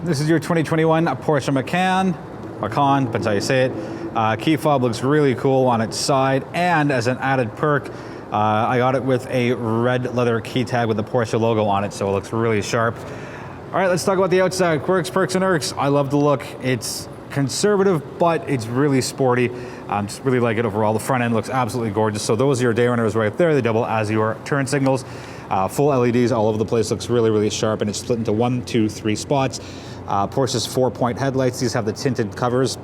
This is your 2021 Porsche Macan, depends how you say it. Key fob looks really cool on its side, and as an added perk, I got it with a red leather key tag with the Porsche logo on it, so it looks really sharp. All right, let's talk about the outside. Quirks, perks, and Irks. I love the look. It's conservative, but it's really sporty. Just really like it overall. The front end looks absolutely gorgeous. So those are your day runners right there. They double as your turn signals. Full LEDs all over the place. Looks really, really sharp, and it's split into 1, 2, 3 spots. Porsche's 4-point headlights. These have the tinted covers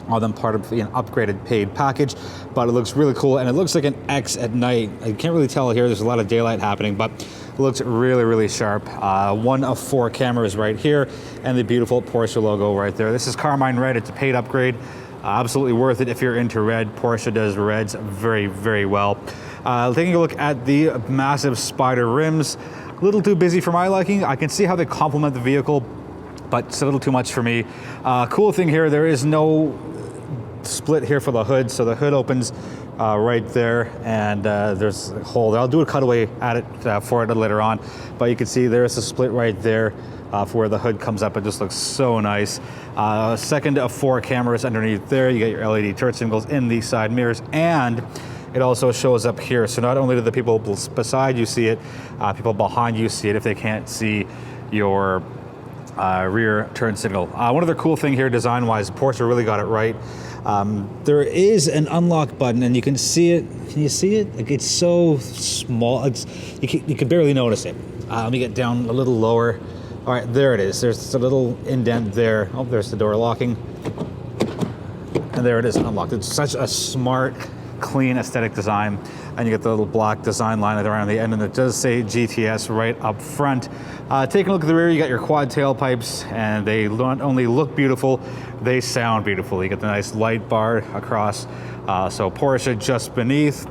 on them, part of an upgraded paid package, but it looks really cool, and it looks like an X at night. I can't really tell here. There's a lot of daylight happening, but it looks really, really sharp. 1 of 4 cameras right here, and the beautiful Porsche logo right there. This is Carmine Red. It's a paid upgrade. Absolutely worth it if you're into red. Porsche does reds very, very well. Taking a look at the massive spider rims. A little too busy for my liking. I can see how they complement the vehicle, but it's a little too much for me. Cool thing here, there is no split here for the hood, so the hood opens right there, and there's a hole there. I'll do a cutaway at it for it later on, but you can see there's a split right there for where the hood comes up. It just looks so nice. Second of 4 cameras underneath there. You get your LED turn signals in the side mirrors, and it also shows up here. So not only do the people beside you see it, people behind you see it if they can't see your rear turn signal. One other cool thing here design-wise, Porsche really got it right. There is an unlock button, and you can see it. Can you see it? Like, it's so small. You can barely notice it. Let me get down a little lower. All right, there it is. There's a little indent there. Oh, there's the door locking. And there it is, unlocked. It's such a smart, clean aesthetic design. And you get the little black design line around the end, and it does say GTS right up front. Taking a look at the rear, you got your quad tailpipes, and they not only look beautiful, they sound beautiful. You get the nice light bar across, so Porsche just beneath,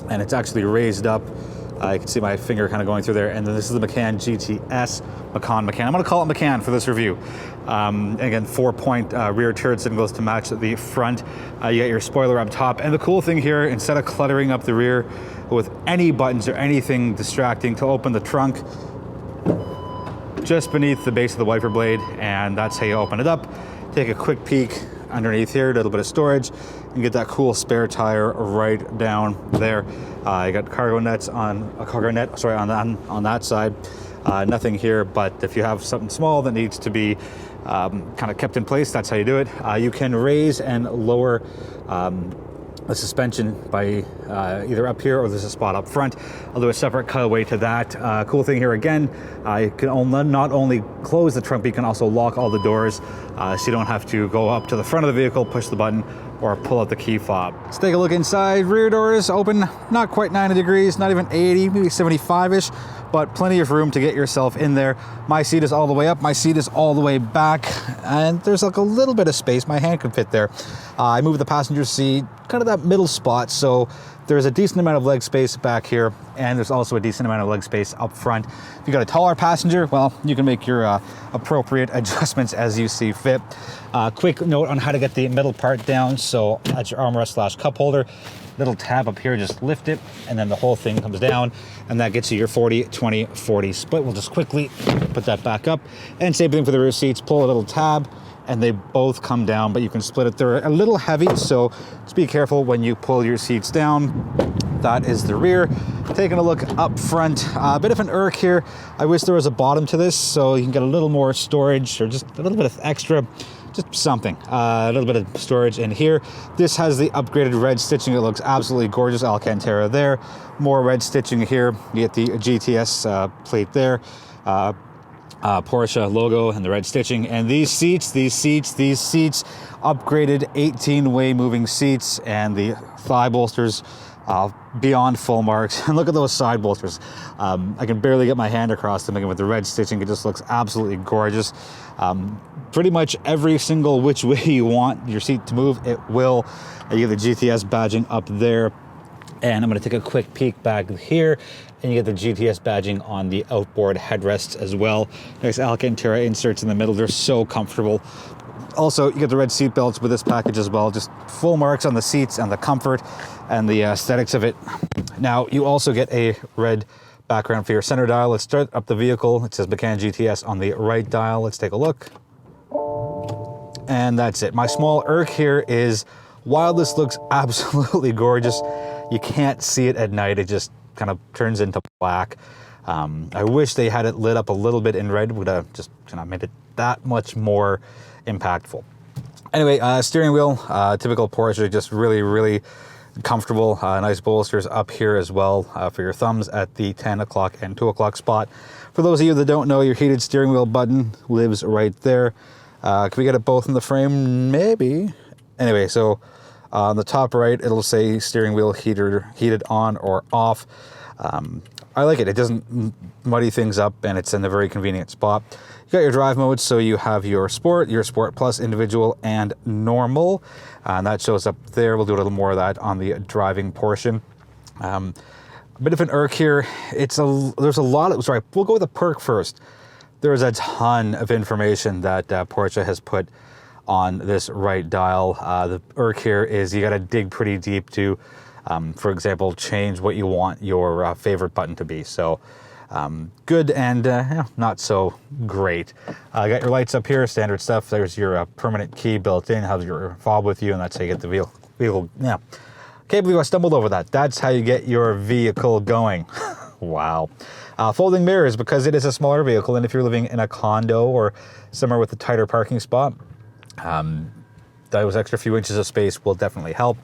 and it's actually raised up. You can see my finger kind of going through there, and then this is the Macan GTS, Macan. I'm gonna call it Macan for this review. Again, 4-point rear turn signals to match the front. You got your spoiler up top, and the cool thing here, instead of cluttering up the rear with any buttons or anything distracting, to open the trunk just beneath the base of the wiper blade, and that's how you open it up. Take a quick peek underneath here, a little bit of storage, and get that cool spare tire right down there. You got cargo net on that side. Nothing here, but if you have something small that needs to be kind of kept in place, that's how you do it. You can raise and lower the suspension by either up here, or there's a spot up front. I'll do a separate cutaway to that. Cool thing here again, you can not only close the trunk, but you can also lock all the doors, so you don't have to go up to the front of the vehicle, push the button, or pull out the key fob. Let's take a look inside. Rear doors open, not quite 90 degrees, not even 80, maybe 75-ish, but plenty of room to get yourself in there. My seat is all the way up, my seat is all the way back, and there's like a little bit of space. My hand can fit there. I moved the passenger seat, kind of that middle spot, so there's a decent amount of leg space back here, and there's also a decent amount of leg space up front. If you got a taller passenger, well, you can make your appropriate adjustments as you see fit. Quick note on how to get the middle part down. So that's your armrest / cup holder. Little tab up here, just lift it, and then the whole thing comes down, and that gets you your 40-20-40 split. We'll just quickly put that back up. And same thing for the rear seats. Pull a little tab, and they both come down, but you can split it. They're a little heavy, so just be careful when you pull your seats down. That is the rear. Taking a look up front, a bit of an irk here. I wish there was a bottom to this, so you can get a little more storage, or just a little bit of extra, just something, a little bit of storage in here. This has the upgraded red stitching. It looks absolutely gorgeous. Alcantara there. More red stitching here. You get the GTS plate there. Porsche logo and the red stitching, and these seats, upgraded 18-way moving seats, and the thigh bolsters beyond full marks. And look at those side bolsters. I can barely get my hand across them. Again, with the red stitching, it just looks absolutely gorgeous. Pretty much every single which way you want your seat to move, it will. You get the GTS badging up there. And I'm going to take a quick peek back here, and you get the GTS badging on the outboard headrests as well. Nice Alcantara inserts in the middle. They're so comfortable. Also, you get the red seat belts with this package as well. Just full marks on the seats and the comfort and the aesthetics of it. Now, you also get a red background for your center dial. Let's start up the vehicle. It says Macan GTS on the right dial. Let's take a look. and that's it. My small Irk here is, while this looks absolutely gorgeous, you can't see it at night. It just kind of turns into black. I wish they had it lit up a little bit in red. Would have just kind of made it that much more impactful. Anyway, steering wheel, typical Porsche, just really, really comfortable. Nice bolsters up here as well for your thumbs at the 10 o'clock and 2 o'clock spot. For those of you that don't know, your heated steering wheel button lives right there. Can we get it both in the frame? Maybe. Anyway, so on the top right, it'll say steering wheel heated on or off. I like it. It doesn't muddy things up, and it's in a very convenient spot. You got your drive modes, so you have your Sport Plus, Individual, and Normal. And that shows up there. We'll do a little more of that on the driving portion. A bit of an irk here. There's a lot of, sorry, we'll go with the perk first. There's a ton of information that Porsche has put on this right dial. The irk here is you got to dig pretty deep to, for example, change what you want your favorite button to be. So good and not so great. Got your lights up here, standard stuff. There's your permanent key built in, have your fob with you, and that's how you get the vehicle. Yeah, can't believe I stumbled over that. That's how you get your vehicle going. Wow. Folding mirrors, because it is a smaller vehicle, and if you're living in a condo or somewhere with a tighter parking spot, those extra few inches of space will definitely help.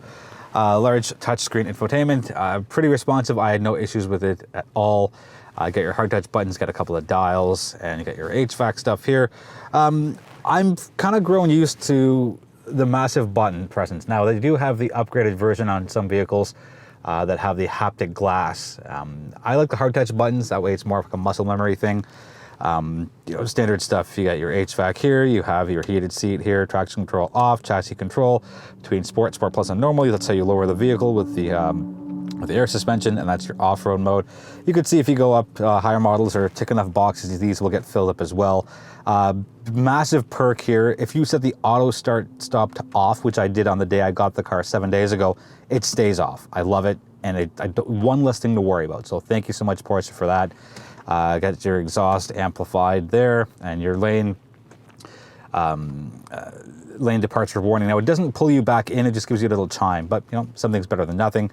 Large touchscreen infotainment, pretty responsive. I had no issues with it at all. Got your hard touch buttons, got a couple of dials, and you got your HVAC stuff here. I'm kind of grown used to the massive button presence. Now, they do have the upgraded version on some vehicles that have the haptic glass. I like the hard touch buttons. That way it's more of like a muscle memory thing. Standard stuff. You got your HVAC here, you have your heated seat here, traction control off, chassis control between Sport Plus, and Normal. That's how you lower the vehicle with the air suspension, and that's your off-road mode. You can see if you go up higher models or tick enough boxes, these will get filled up as well. Massive perk here. If you set the auto start stop to off, which I did on the day I got the car 7 days ago, it stays off. I love it, and one less thing to worry about. So thank you so much, Porsche, for that. Got your exhaust amplified there, and your lane departure warning. Now, it doesn't pull you back in, it just gives you a little chime, but something's better than nothing.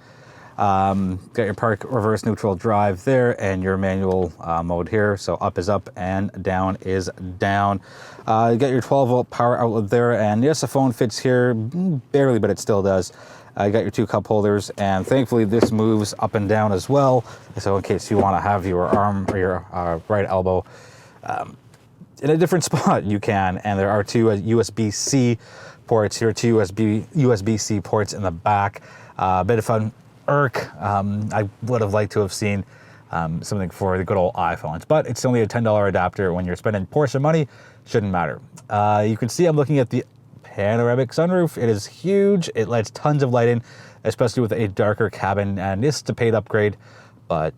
Got your park, reverse, neutral, drive there, and your manual mode here. So up is up and down is down. You got your 12-volt power outlet there, and yes, the phone fits here barely, but it still does. You got your 2 cup holders, and thankfully this moves up and down as well. So in case you want to have your arm or your right elbow in a different spot, you can. And there are 2 USB-C ports here, 2 USB-C ports in the back. A bit of an irk. I would have liked to have seen something for the good old iPhones, but it's only a $10 adapter. When you're spending Porsche money, shouldn't matter. You can see I'm looking at the panoramic sunroof. It is huge. It lets tons of light in, especially with a darker cabin, and this is a paid upgrade, but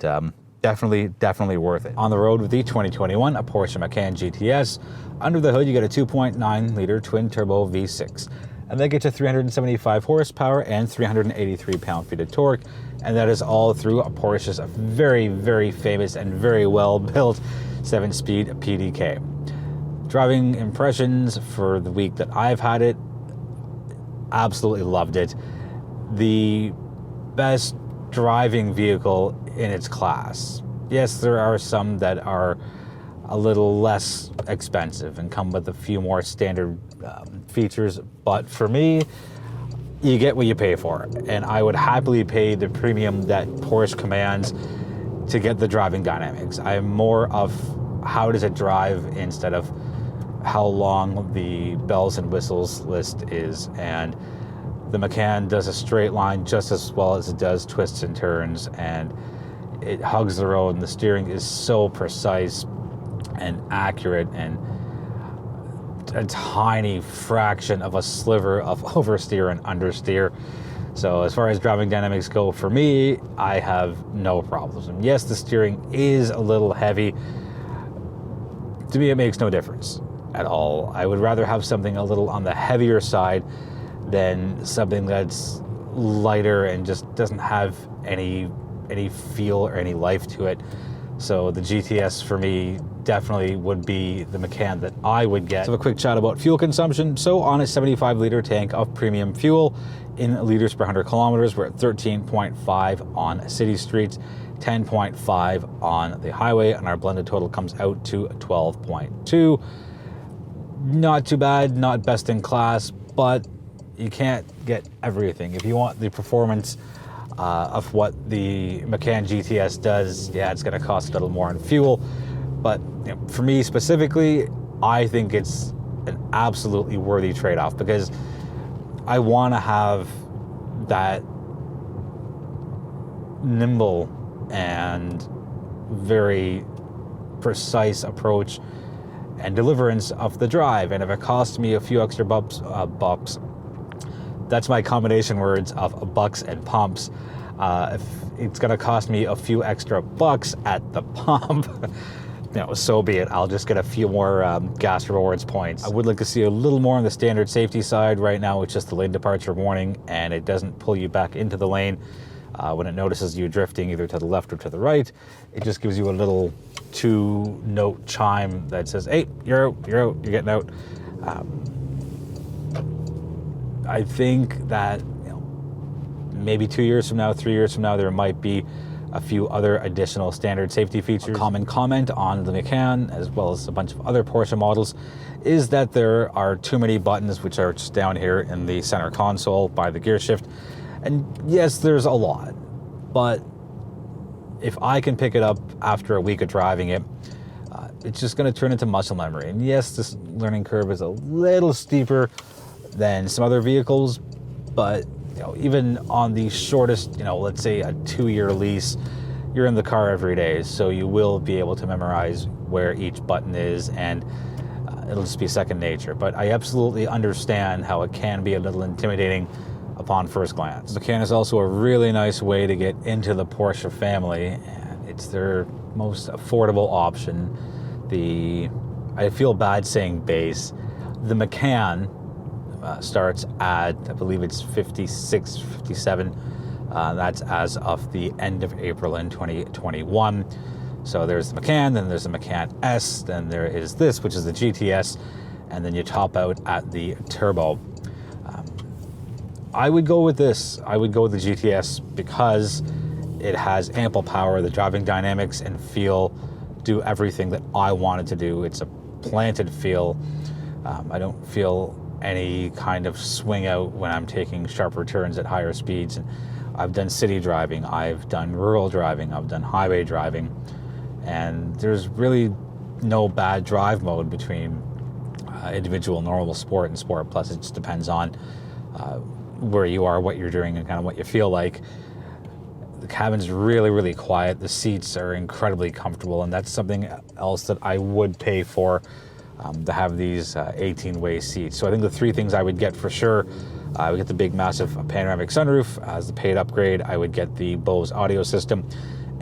definitely worth it. On the road with the 2021 Porsche Macan GTS. Under the hood, you get a 2.9 liter twin turbo V6, and they get you 375 horsepower and 383 pound-feet of torque, and that is all through Porsche's very, very famous and very well built 7-speed PDK. Driving impressions for the week that I've had it, absolutely loved it. The best driving vehicle in its class. Yes, there are some that are a little less expensive and come with a few more standard features, but for me, you get what you pay for, and I would happily pay the premium that Porsche commands to get the driving dynamics. I'm more of how does it drive instead of how long the bells and whistles list is, and the Macan does a straight line just as well as it does twists and turns, and it hugs the road, and the steering is so precise and accurate, and a tiny fraction of a sliver of oversteer and understeer. So as far as driving dynamics go, for me, I have no problems. And yes, the steering is a little heavy. To me, it makes no difference at all. I would rather have something a little on the heavier side than something that's lighter and just doesn't have any feel or any life to it. So the GTS for me definitely would be the Macan that I would get. Let's have a quick chat about fuel consumption. So on a 75-liter tank of premium fuel, in liters per 100 kilometers, we're at 13.5 on city streets, 10.5 on the highway, and our blended total comes out to 12.2. Not too bad, not best in class, but you can't get everything. If you want the performance of what the Macan GTS does, yeah, it's going to cost a little more in fuel. But you know, for me specifically, I think it's an absolutely worthy trade-off, because I want to have that nimble and very precise approach and deliverance of the drive. And if it costs me a few extra bucks, that's my combination words of bucks and pumps. If it's going to cost me a few extra bucks at the pump, you know, so be it. I'll just get a few more gas rewards points. I would like to see a little more on the standard safety side. Right now, it's just the lane departure warning, and it doesn't pull you back into the lane when it notices you drifting either to the left or to the right. It just gives you a little 2-note chime that says, "Hey, you're out, you're getting out." I think that, you know, maybe 2 years from now, 3 years from now, there might be a few other additional standard safety features. A common comment on the Macan, as well as a bunch of other Porsche models, is that there are too many buttons, which are just down here in the center console by the gear shift. And yes, there's a lot, but if I can pick it up after a week of driving it, it's just going to turn into muscle memory. And yes, this learning curve is a little steeper than some other vehicles, but you know, even on the shortest, you know, let's say a 2-year lease, you're in the car every day, so you will be able to memorize where each button is, and it'll just be second nature. But I absolutely understand how it can be a little intimidating upon first glance. The Macan is also a really nice way to get into the Porsche family, and it's their most affordable option. I feel bad saying base. The Macan starts at, I believe it's 56, 57. That's as of the end of April in 2021. So there's the Macan, then there's the Macan S, then there is this, which is the GTS, and then you top out at the Turbo. I would go with this. I would go with the GTS because it has ample power. The driving dynamics and feel do everything that I wanted to do. It's a planted feel. I don't feel any kind of swing out when I'm taking sharper turns at higher speeds. And I've done city driving, I've done rural driving, I've done highway driving, and there's really no bad drive mode between individual, normal, sport, and sport plus. It just depends on where you are, what you're doing, and kind of what you feel like. The cabin's really, really quiet. The seats are incredibly comfortable, and that's something else that I would pay for, to have these 18-way seats. So I think the three things I would get for sure, I would get the big, massive panoramic sunroof as the paid upgrade. I would get the Bose audio system,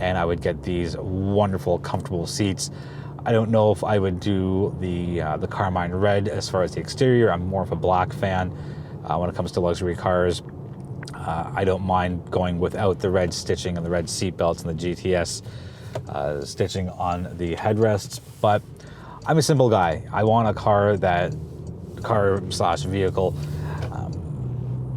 and I would get these wonderful, comfortable seats. I don't know if I would do the Carmine Red as far as the exterior. I'm more of a black fan when it comes to luxury cars. I don't mind going without the red stitching and the red seat belts and the GTS stitching on the headrests, but I'm a simple guy. I want a car slash vehicle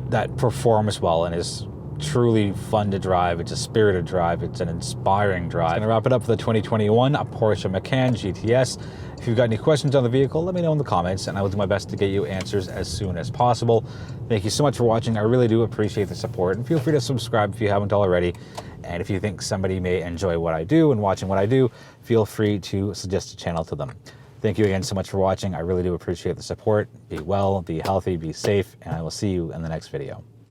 that performs well and is truly fun to drive. It's a spirited drive. It's an inspiring drive. I'm going to wrap it up for the 2021 Porsche Macan GTS. If you've got any questions on the vehicle, let me know in the comments, and I will do my best to get you answers as soon as possible. Thank you so much for watching. I really do appreciate the support, and feel free to subscribe if you haven't already. And if you think somebody may enjoy what I do and watching what I do, feel free to suggest a channel to them. Thank you again so much for watching. I really do appreciate the support. Be well, be healthy, be safe, and I will see you in the next video.